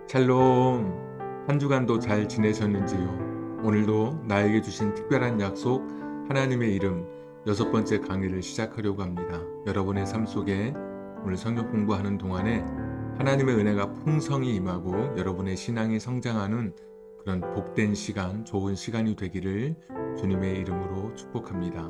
샬롬. 한 주간도 잘 지내셨는지요? 오늘도 나에게 주신 특별한 약속, 하나님의 이름 6번째 강의를 시작하려고 합니다. 여러분의 삶 속에 오늘 성경 공부하는 동안에 하나님의 은혜가 풍성히 임하고 여러분의 신앙이 성장하는 그런 복된 시간, 좋은 시간이 되기를 주님의 이름으로 축복합니다.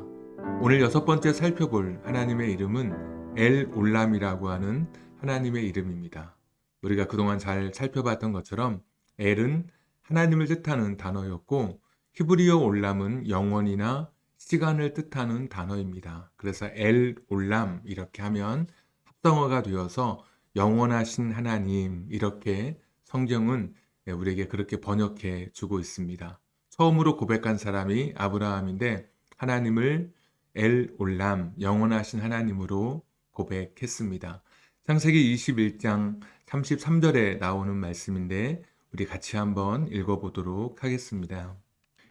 오늘 6번째 살펴볼 하나님의 이름은 엘 올람이라고 하는 하나님의 이름입니다. 우리가 그동안 잘 살펴봤던 것처럼 엘은 하나님을 뜻하는 단어였고, 히브리어 올람은 영원이나 시간을 뜻하는 단어입니다. 그래서 엘 올람 이렇게 하면 합성어가 되어서 영원하신 하나님, 이렇게 성경은 우리에게 그렇게 번역해 주고 있습니다. 처음으로 고백한 사람이 아브라함인데 하나님을 엘 올람, 영원하신 하나님으로 고백했습니다. 창세기 21장 33절에 나오는 말씀인데 우리 같이 한번 읽어보도록 하겠습니다.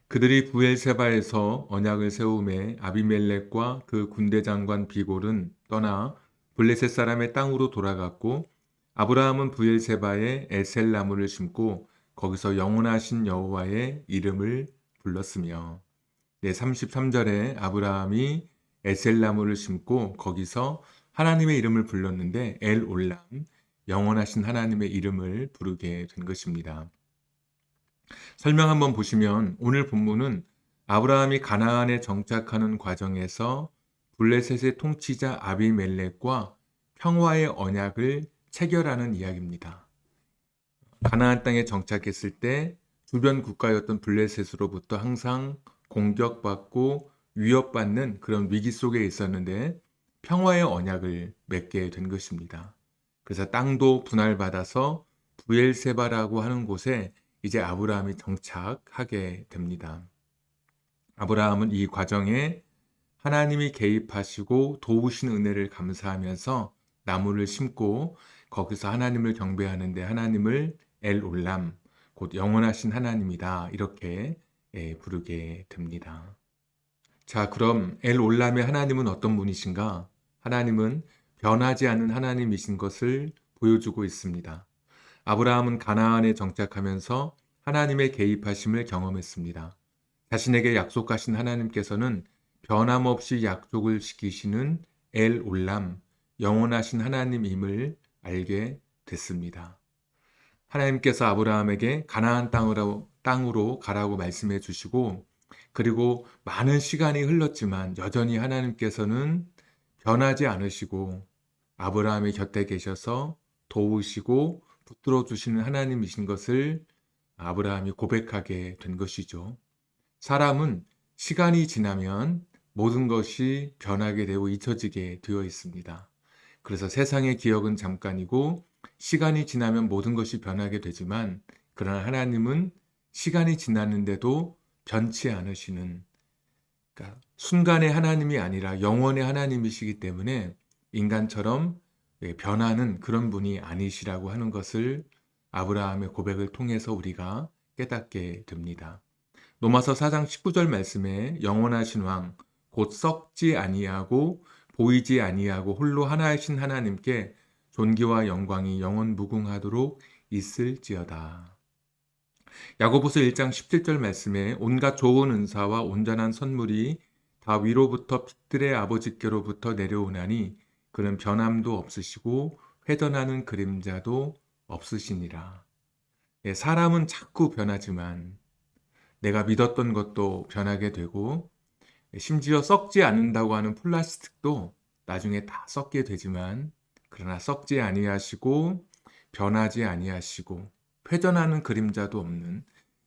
그들이 부엘세바에서 언약을 세우매 아비멜렉과 그 군대 장관 비골은 떠나 블레셋 사람의 땅으로 돌아갔고, 아브라함은 부엘세바에 에셀나무를 심고 거기서 영원하신 여호와의 이름을 불렀으며, 33절에 아브라함이 에셀나무를 심고 거기서 하나님의 이름을 불렀는데 엘 올람, 영원하신 하나님의 이름을 부르게 된 것입니다. 설명 한번 보시면 오늘 본문은 아브라함이 가나안에 정착하는 과정에서 블레셋의 통치자 아비멜렉과 평화의 언약을 체결하는 이야기입니다. 가나안 땅에 정착했을 때 주변 국가였던 블레셋으로부터 항상 공격받고 위협받는 그런 위기 속에 있었는데 평화의 언약을 맺게 된 것입니다. 그래서 땅도 분할받아서 부엘세바라고 하는 곳에 이제 아브라함이 정착하게 됩니다. 아브라함은 이 과정에 하나님이 개입하시고 도우신 은혜를 감사하면서 나무를 심고 거기서 하나님을 경배하는데 하나님을 엘 올람, 곧 영원하신 하나님이다, 이렇게 부르게 됩니다. 자, 그럼 엘 올람의 하나님은 어떤 분이신가? 하나님은 변하지 않는 하나님이신 것을 보여주고 있습니다. 아브라함은 가나안에 정착하면서 하나님의 개입하심을 경험했습니다. 자신에게 약속하신 하나님께서는 변함없이 약속을 지키시는 엘 올람, 영원하신 하나님임을 알게 됐습니다. 하나님께서 아브라함에게 가나안 땅으로 가라고 말씀해 주시고, 그리고 많은 시간이 흘렀지만 여전히 하나님께서는 변하지 않으시고 아브라함의 곁에 계셔서 도우시고 붙들어 주시는 하나님이신 것을 아브라함이 고백하게 된 것이죠. 사람은 시간이 지나면 모든 것이 변하게 되고 잊혀지게 되어 있습니다. 그래서 세상의 기억은 잠깐이고 시간이 지나면 모든 것이 변하게 되지만, 그러나 하나님은 시간이 지났는데도 변치 않으시는, 그러니까 순간의 하나님이 아니라 영원의 하나님이시기 때문에 인간처럼 변하는 그런 분이 아니시라고 하는 것을 아브라함의 고백을 통해서 우리가 깨닫게 됩니다. 로마서 4장 19절 말씀에 영원하신 왕, 곧 썩지 아니하고 보이지 아니하고 홀로 하나이신 하나님께 존귀와 영광이 영원 무궁하도록 있을지어다. 야고보서 1장 17절 말씀에 온갖 좋은 은사와 온전한 선물이 다 위로부터 빛들의 아버지께로부터 내려오나니 그는 변함도 없으시고 회전하는 그림자도 없으시니라. 사람은 자꾸 변하지만 내가 믿었던 것도 변하게 되고, 심지어 썩지 않는다고 하는 플라스틱도 나중에 다 썩게 되지만, 그러나 썩지 아니하시고 변하지 아니하시고 회전하는 그림자도 없는,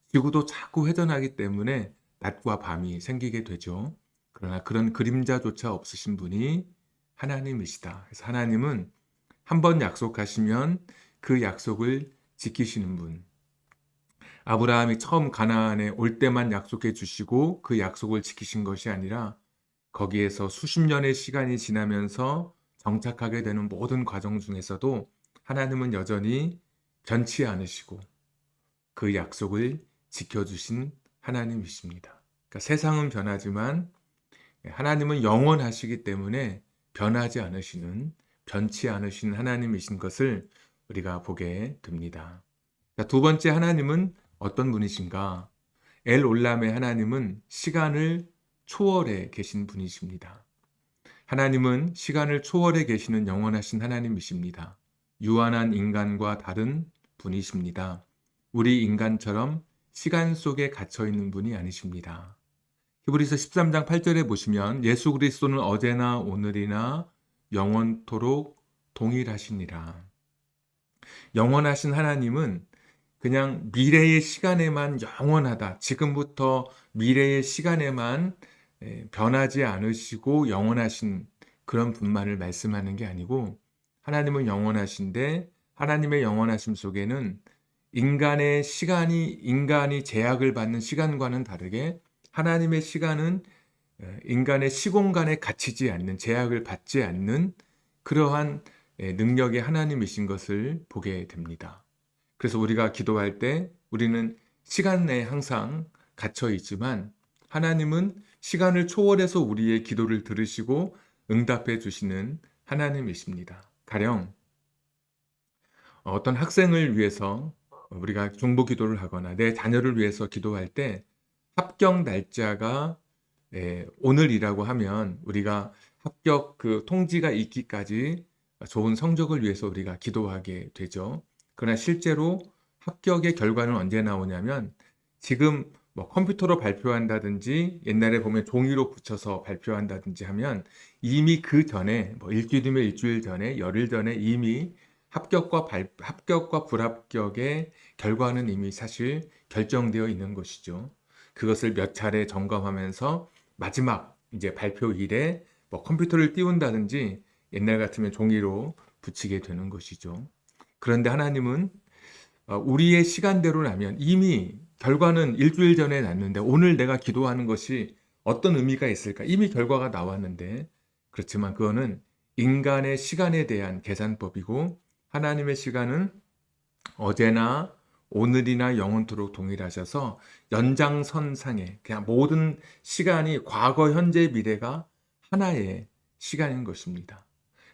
지구도 자꾸 회전하기 때문에 낮과 밤이 생기게 되죠. 그러나 그런 그림자조차 없으신 분이 하나님이시다. 그래서 하나님은 한번 약속하시면 그 약속을 지키시는 분. 아브라함이 처음 가나안에 올 때만 약속해 주시고 그 약속을 지키신 것이 아니라 거기에서 수십 년의 시간이 지나면서 정착하게 되는 모든 과정 중에서도 하나님은 여전히 변치 않으시고 그 약속을 지켜주신 하나님이십니다. 그러니까 세상은 변하지만 하나님은 영원하시기 때문에 변하지 않으시는, 변치 않으신 하나님이신 것을 우리가 보게 됩니다. 자, 두 번째 하나님은 어떤 분이신가? 엘 올람의 하나님은 시간을 초월해 계신 분이십니다. 하나님은 시간을 초월해 계시는 영원하신 하나님이십니다. 유한한 인간과 다른 분이십니다. 우리 인간처럼 시간 속에 갇혀 있는 분이 아니십니다. 히브리서 13장 8절에 보시면 예수 그리스도는 어제나 오늘이나 영원토록 동일하시니라. 영원하신 하나님은 그냥 미래의 시간에만 영원하다. 지금부터 미래의 시간에만 변하지 않으시고 영원하신 그런 분만을 말씀하는 게 아니고, 하나님은 영원하신데 하나님의 영원하심 속에는 인간이 제약을 받는 시간과는 다르게 하나님의 시간은 인간의 시공간에 갇히지 않는, 제약을 받지 않는 그러한 능력의 하나님이신 것을 보게 됩니다. 그래서 우리가 기도할 때 우리는 시간 내에 항상 갇혀 있지만 하나님은 시간을 초월해서 우리의 기도를 들으시고 응답해 주시는 하나님이십니다. 가령 어떤 학생을 위해서 우리가 중보 기도를 하거나 내 자녀를 위해서 기도할 때 합격 날짜가 오늘이라고 하면 우리가 합격 그 통지가 있기까지 좋은 성적을 위해서 우리가 기도하게 되죠. 그러나 실제로 합격의 결과는 언제 나오냐면, 지금 뭐 컴퓨터로 발표한다든지 옛날에 보면 종이로 붙여서 발표한다든지 하면 이미 그 전에 뭐 일주일이면 일주일 전에, 열흘 전에 이미 합격과 불합격의 결과는 이미 사실 결정되어 있는 것이죠. 그것을 몇 차례 점검하면서 마지막 이제 발표일에 뭐 컴퓨터를 띄운다든지 옛날 같으면 종이로 붙이게 되는 것이죠. 그런데 하나님은 우리의 시간대로라면 이미 결과는 일주일 전에 났는데 오늘 내가 기도하는 것이 어떤 의미가 있을까? 이미 결과가 나왔는데, 그렇지만 그거는 인간의 시간에 대한 계산법이고 하나님의 시간은 어제나 오늘이나 영원토록 동일하셔서 연장선상에 그냥 모든 시간이 과거, 현재, 미래가 하나의 시간인 것입니다.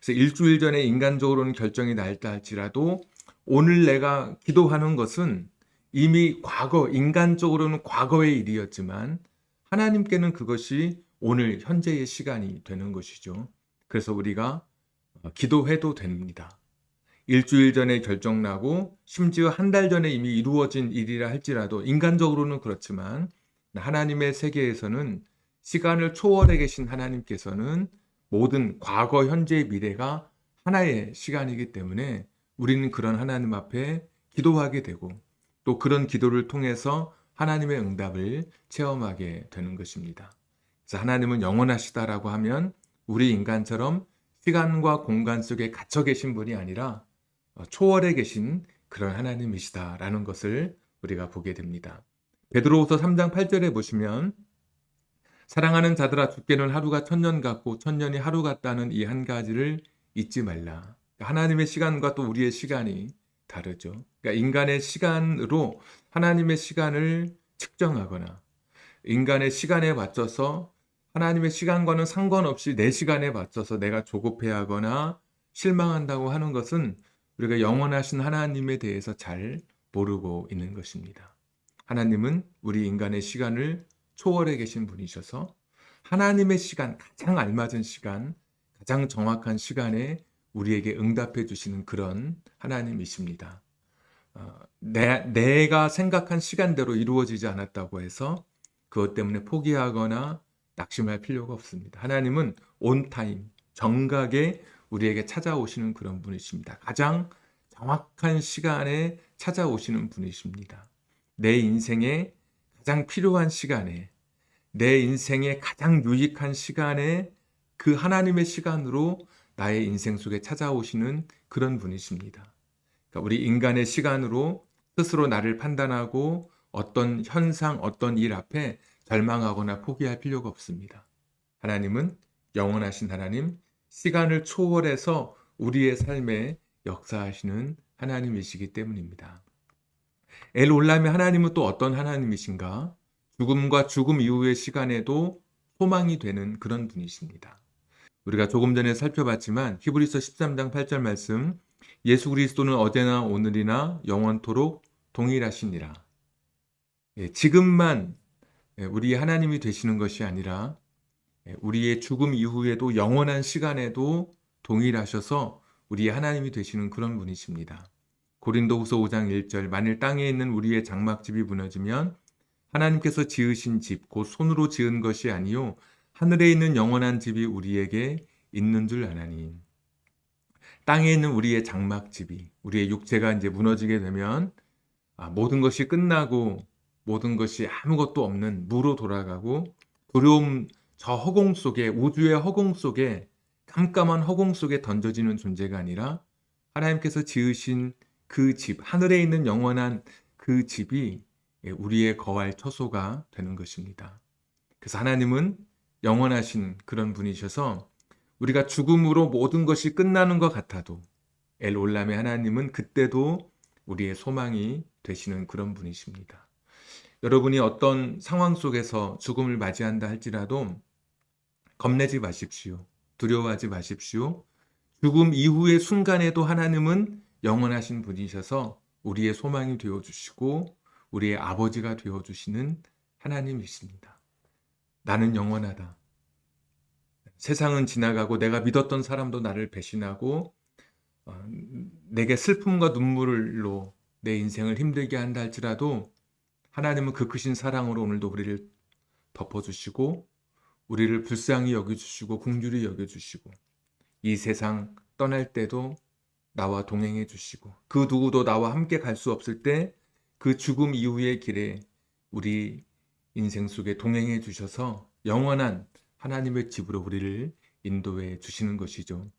그래서 일주일 전에 인간적으로는 결정이 날다 할지라도 오늘 내가 기도하는 것은 이미 과거, 인간적으로는 과거의 일이었지만 하나님께는 그것이 오늘 현재의 시간이 되는 것이죠. 그래서 우리가 기도해도 됩니다. 일주일 전에 결정나고 심지어 한 달 전에 이미 이루어진 일이라 할지라도 인간적으로는 그렇지만 하나님의 세계에서는 시간을 초월해 계신 하나님께서는 모든 과거, 현재, 미래가 하나의 시간이기 때문에 우리는 그런 하나님 앞에 기도하게 되고 또 그런 기도를 통해서 하나님의 응답을 체험하게 되는 것입니다. 그래서 하나님은 영원하시다라고 하면 우리 인간처럼 시간과 공간 속에 갇혀 계신 분이 아니라 초월해 계신 그런 하나님이시다라는 것을 우리가 보게 됩니다. 베드로후서 3장 8절에 보시면 사랑하는 자들아, 주께는 하루가 천년 같고 천년이 하루 같다는 이 한 가지를 잊지 말라. 하나님의 시간과 또 우리의 시간이 다르죠. 그러니까 인간의 시간으로 하나님의 시간을 측정하거나 인간의 시간에 맞춰서 하나님의 시간과는 상관없이 내 시간에 맞춰서 내가 조급해하거나 실망한다고 하는 것은 우리가 영원하신 하나님에 대해서 잘 모르고 있는 것입니다. 하나님은 우리 인간의 시간을 초월해 계신 분이셔서 하나님의 시간, 가장 알맞은 시간, 가장 정확한 시간에 우리에게 응답해 주시는 그런 하나님이십니다. 내가 생각한 시간대로 이루어지지 않았다고 해서 그것 때문에 포기하거나 낙심할 필요가 없습니다. 하나님은 온타임, 정각에 우리에게 찾아오시는 그런 분이십니다. 가장 정확한 시간에 찾아오시는 분이십니다. 내 인생에 가장 필요한 시간에, 내 인생에 가장 유익한 시간에 그 하나님의 시간으로 나의 인생 속에 찾아오시는 그런 분이십니다. 그러니까 우리 인간의 시간으로 스스로 나를 판단하고 어떤 현상, 어떤 일 앞에 절망하거나 포기할 필요가 없습니다. 하나님은 영원하신 하나님, 시간을 초월해서 우리의 삶에 역사하시는 하나님이시기 때문입니다. 엘 올람의 하나님은 또 어떤 하나님이신가? 죽음과 죽음 이후의 시간에도 소망이 되는 그런 분이십니다. 우리가 조금 전에 살펴봤지만 히브리서 13장 8절 말씀, 예수 그리스도는 어제나 오늘이나 영원토록 동일하시니라. 지금만 우리 하나님이 되시는 것이 아니라 우리의 죽음 이후에도 영원한 시간에도 동일하셔서 우리의 하나님이 되시는 그런 분이십니다. 고린도후서 5장 1절 만일 땅에 있는 우리의 장막집이 무너지면 하나님께서 지으신 집 곧 손으로 지은 것이 아니요 하늘에 있는 영원한 집이 우리에게 있는 줄 아나니. 땅에 있는 우리의 장막집이 우리의 육체가 이제 무너지게 되면 모든 것이 끝나고 모든 것이 아무것도 없는 무로 돌아가고 두려움 저 허공 속에 우주의 허공 속에 깜깜한 허공 속에 던져지는 존재가 아니라 하나님께서 지으신 그 집, 하늘에 있는 영원한 그 집이 우리의 거할 처소가 되는 것입니다. 그래서 하나님은 영원하신 그런 분이셔서 우리가 죽음으로 모든 것이 끝나는 것 같아도 엘 올람의 하나님은 그때도 우리의 소망이 되시는 그런 분이십니다. 여러분이 어떤 상황 속에서 죽음을 맞이한다 할지라도 겁내지 마십시오. 두려워하지 마십시오. 죽음 이후의 순간에도 하나님은 영원하신 분이셔서 우리의 소망이 되어주시고 우리의 아버지가 되어주시는 하나님이십니다. 나는 영원하다. 세상은 지나가고 내가 믿었던 사람도 나를 배신하고 내게 슬픔과 눈물로 내 인생을 힘들게 한다 할지라도 하나님은 그 크신 사랑으로 오늘도 우리를 덮어주시고 우리를 불쌍히 여겨주시고 긍휼히 여겨주시고 이 세상 떠날 때도 나와 동행해 주시고 그 누구도 나와 함께 갈 수 없을 때 그 죽음 이후의 길에 우리 인생 속에 동행해 주셔서 영원한 하나님의 집으로 우리를 인도해 주시는 것이죠.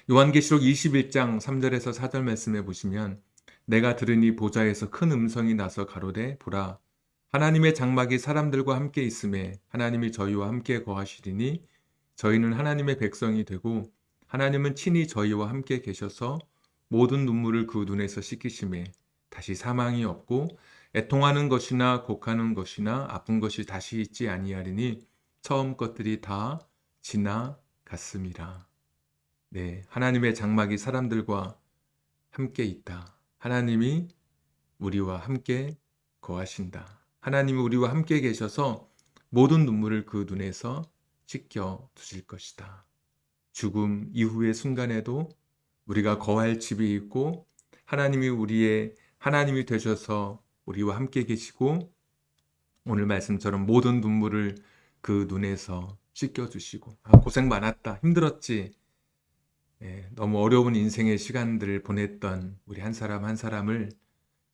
요한계시록 21장 3절에서 4절 말씀해 보시면 내가 들으니 보좌에서 큰 음성이 나서 가로되 보라 하나님의 장막이 사람들과 함께 있음에 하나님이 저희와 함께 거하시리니 저희는 하나님의 백성이 되고 하나님은 친히 저희와 함께 계셔서 모든 눈물을 그 눈에서 씻기심에 다시 사망이 없고 애통하는 것이나 곡하는 것이나 아픈 것이 다시 있지 아니하리니 처음 것들이 다 지나갔음이라. 네, 하나님의 장막이 사람들과 함께 있다. 하나님이 우리와 함께 거하신다. 하나님이 우리와 함께 계셔서 모든 눈물을 그 눈에서 씻겨 두실 것이다. 죽음 이후의 순간에도 우리가 거할 집이 있고 하나님이 우리의 하나님이 되셔서 우리와 함께 계시고 오늘 말씀처럼 모든 눈물을 그 눈에서 씻겨주시고 고생 많았다 힘들었지 너무 어려운 인생의 시간들을 보냈던 우리 한 사람 한 사람을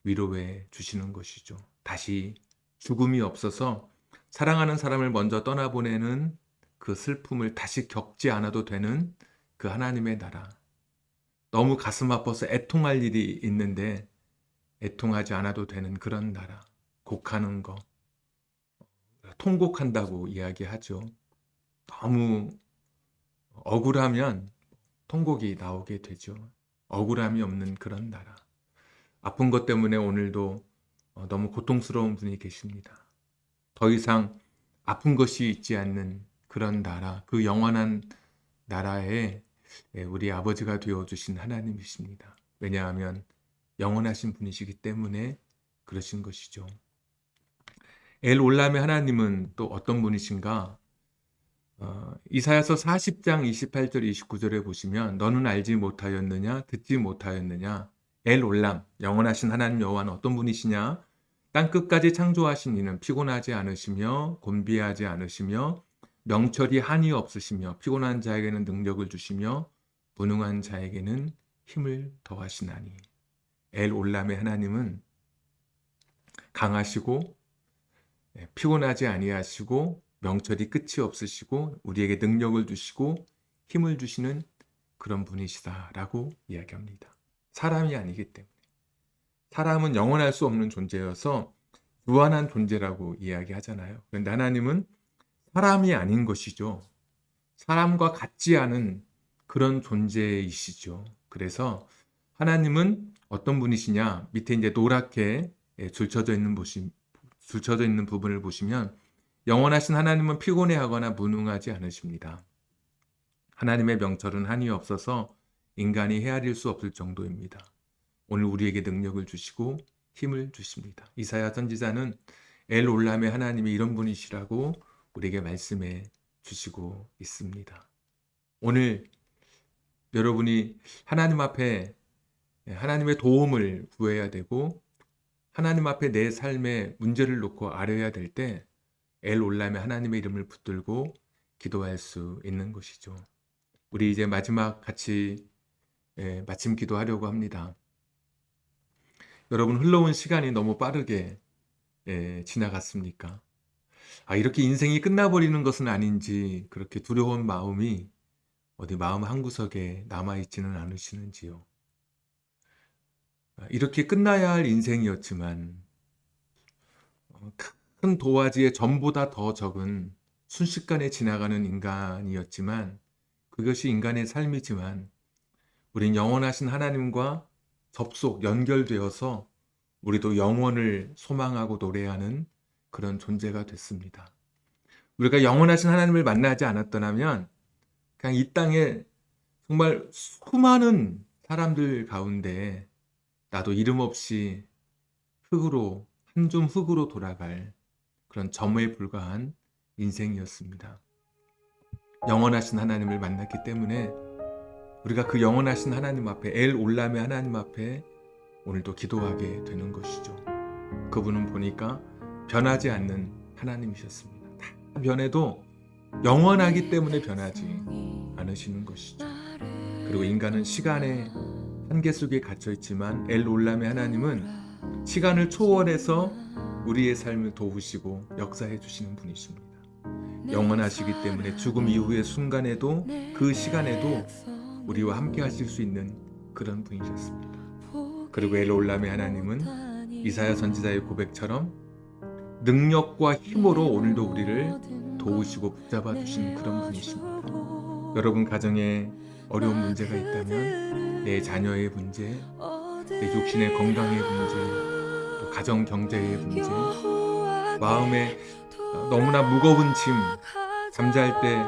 위로해 주시는 것이죠. 다시 죽음이 없어서 사랑하는 사람을 먼저 떠나보내는 그 슬픔을 다시 겪지 않아도 되는 그 하나님의 나라. 너무 가슴 아파서 애통할 일이 있는데 애통하지 않아도 되는 그런 나라. 곡하는 거. 통곡한다고 이야기하죠. 너무 억울하면 통곡이 나오게 되죠. 억울함이 없는 그런 나라. 아픈 것 때문에 오늘도 너무 고통스러운 분이 계십니다. 더 이상 아픈 것이 있지 않는 그런 나라, 그 영원한 나라에 우리 아버지가 되어주신 하나님이십니다. 왜냐하면 영원하신 분이시기 때문에 그러신 것이죠. 엘 올람의 하나님은 또 어떤 분이신가? 이사야서 40장 28절 29절에 보시면 너는 알지 못하였느냐 듣지 못하였느냐 엘 올람 영원하신 하나님 여호와는 어떤 분이시냐? 땅 끝까지 창조하신 이는 피곤하지 않으시며 곤비하지 않으시며 명철이 한이 없으시며 피곤한 자에게는 능력을 주시며 무능한 자에게는 힘을 더하시나니. 엘 올람의 하나님은 강하시고 피곤하지 아니하시고 명철이 끝이 없으시고 우리에게 능력을 주시고 힘을 주시는 그런 분이시다라고 이야기합니다. 사람이 아니기 때문에. 사람은 영원할 수 없는 존재여서 무한한 존재라고 이야기하잖아요. 그런데 하나님은 사람이 아닌 것이죠. 사람과 같지 않은 그런 존재이시죠. 그래서 하나님은 어떤 분이시냐? 밑에 이제 노랗게 줄쳐져 있는 부분을 보시면 영원하신 하나님은 피곤해하거나 무능하지 않으십니다. 하나님의 명철은 한이 없어서 인간이 헤아릴 수 없을 정도입니다. 오늘 우리에게 능력을 주시고 힘을 주십니다. 이사야 선지자는 엘 올람의 하나님이 이런 분이시라고 우리에게 말씀해 주시고 있습니다. 오늘 여러분이 하나님 앞에 하나님의 도움을 구해야 되고 하나님 앞에 내 삶의 문제를 놓고 아뢰야 될 때 엘 올람의 하나님의 이름을 붙들고 기도할 수 있는 것이죠. 우리 이제 마지막 같이 마침 기도하려고 합니다. 여러분, 흘러온 시간이 너무 빠르게 지나갔습니까? 이렇게 인생이 끝나버리는 것은 아닌지 그렇게 두려운 마음이 어디 마음 한구석에 남아있지는 않으시는지요? 이렇게 끝나야 할 인생이었지만 큰 도화지에 전보다 더 적은 순식간에 지나가는 인간이었지만 그것이 인간의 삶이지만 우린 영원하신 하나님과 접속, 연결되어서 우리도 영원을 소망하고 노래하는 그런 존재가 됐습니다. 우리가 영원하신 하나님을 만나지 않았더라면 그냥 이 땅에 정말 수많은 사람들 가운데 나도 이름 없이 흙으로, 한 줌 흙으로 돌아갈 그런 점에 불과한 인생이었습니다. 영원하신 하나님을 만났기 때문에 우리가 그 영원하신 하나님 앞에, 엘 올람의 하나님 앞에 오늘도 기도하게 되는 것이죠. 그분은 보니까 변하지 않는 하나님이셨습니다. 다 변해도 영원하기 때문에 변하지 않으시는 것이죠. 그리고 인간은 시간의 한계 속에 갇혀 있지만 엘 올람의 하나님은 시간을 초월해서 우리의 삶을 도우시고 역사해 주시는 분이십니다. 영원하시기 때문에 죽음 이후의 순간에도 그 시간에도 우리와 함께 하실 수 있는 그런 분이셨습니다. 그리고 엘 올람의 하나님은 이사야 선지자의 고백처럼 능력과 힘으로 오늘도 우리를 도우시고 붙잡아 주시는 그런 분이십니다. 여러분 가정에 어려운 문제가 있다면 내 자녀의 문제, 내 육신의 건강의 문제, 또 가정 경제의 문제, 마음에 너무나 무거운 짐, 잠잘 때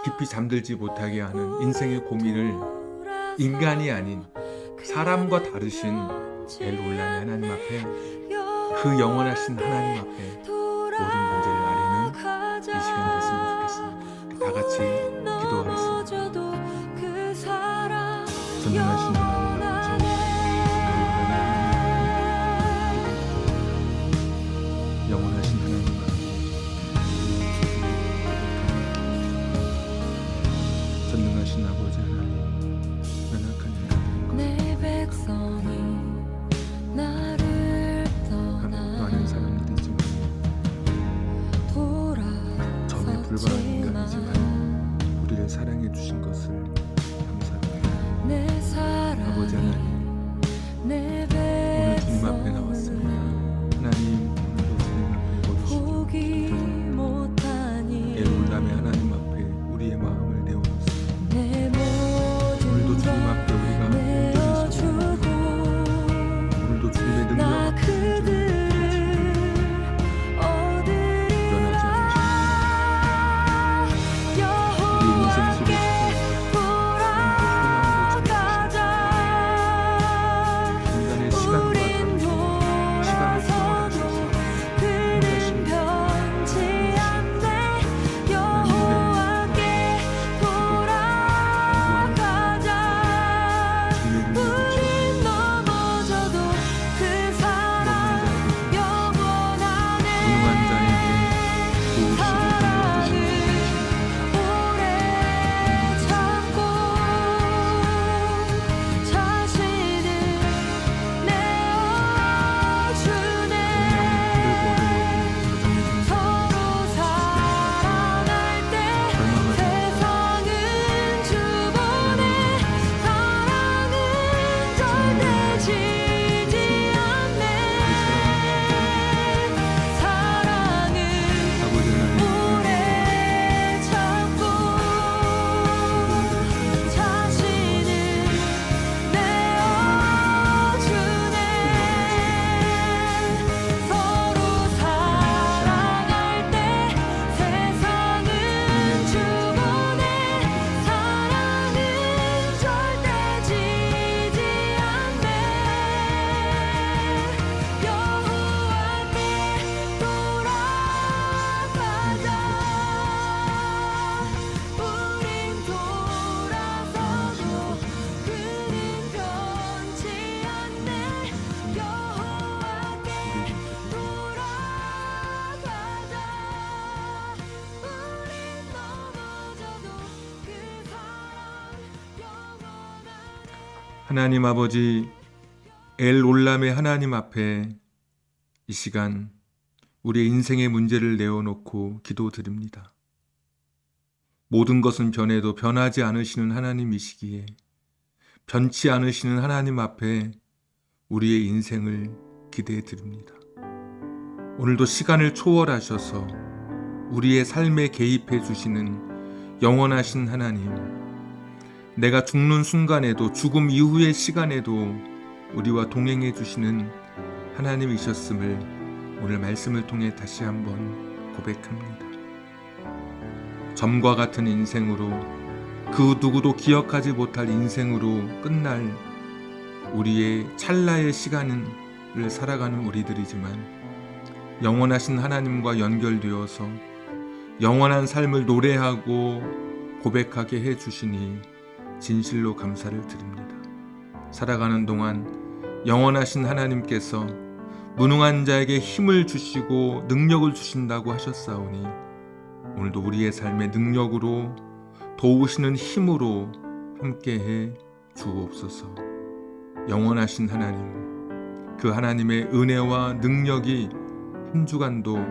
깊이 잠들지 못하게 하는 인생의 고민을 인간이 아닌 사람과 다르신 엘 올람의 하나님 앞에, 그 영원하신 하나님 앞에 모든 문제를 아뢰는 이 시간이 됐으면 좋겠습니다. 다 같이 기도하겠습니다. 전능하신 하나님 아버지, 영원하신 하나님과 전능하신 아버지 하나님, 연약한 인간들과 많은 사람이 되지만 점에 불과한 인간이지만 우리를 사랑해 주신 것을 감사합니다. 하나님 아버지, 엘 올람의 하나님 앞에 이 시간 우리의 인생의 문제를 내어놓고 기도드립니다. 모든 것은 변해도 변하지 않으시는 하나님이시기에 변치 않으시는 하나님 앞에 우리의 인생을 기대해 드립니다. 오늘도 시간을 초월하셔서 우리의 삶에 개입해 주시는 영원하신 하나님, 내가 죽는 순간에도 죽음 이후의 시간에도 우리와 동행해 주시는 하나님이셨음을 오늘 말씀을 통해 다시 한번 고백합니다. 점과 같은 인생으로, 그 누구도 기억하지 못할 인생으로 끝날 우리의 찰나의 시간을 살아가는 우리들이지만 영원하신 하나님과 연결되어서 영원한 삶을 노래하고 고백하게 해주시니 진실로 감사를 드립니다. 살아가는 동안 영원하신 하나님께서 무능한 자에게 힘을 주시고 능력을 주신다고 하셨사오니 오늘도 우리의 삶의 능력으로 도우시는 힘으로 함께해 주옵소서. 영원하신 하나님, 그 하나님의 은혜와 능력이 한 주간도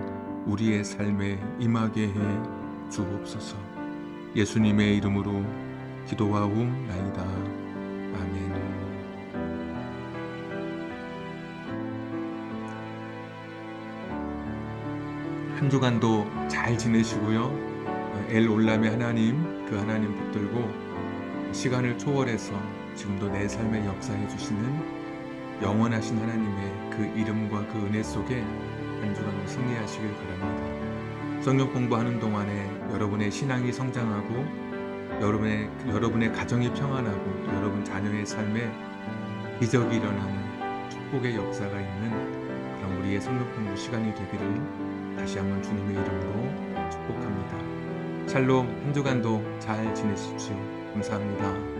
우리의 삶에 임하게 해 주옵소서. 예수님의 이름으로 기도하옵나이다. 아멘. 한 주간도 잘 지내시고요. 엘 올람의 하나님, 그 하나님 붙들고 시간을 초월해서 지금도 내 삶에 역사해 주시는 영원하신 하나님의 그 이름과 그 은혜 속에 한 주간도 승리하시길 바랍니다. 성경 공부하는 동안에 여러분의 신앙이 성장하고 여러분의 가정이 평안하고 또 여러분 자녀의 삶에 기적이 일어나는 축복의 역사가 있는 그런 우리의 성경 공부 시간이 되기를 다시 한번 주님의 이름으로 축복합니다. 샬롬, 한 주간도 잘 지내십시오. 감사합니다.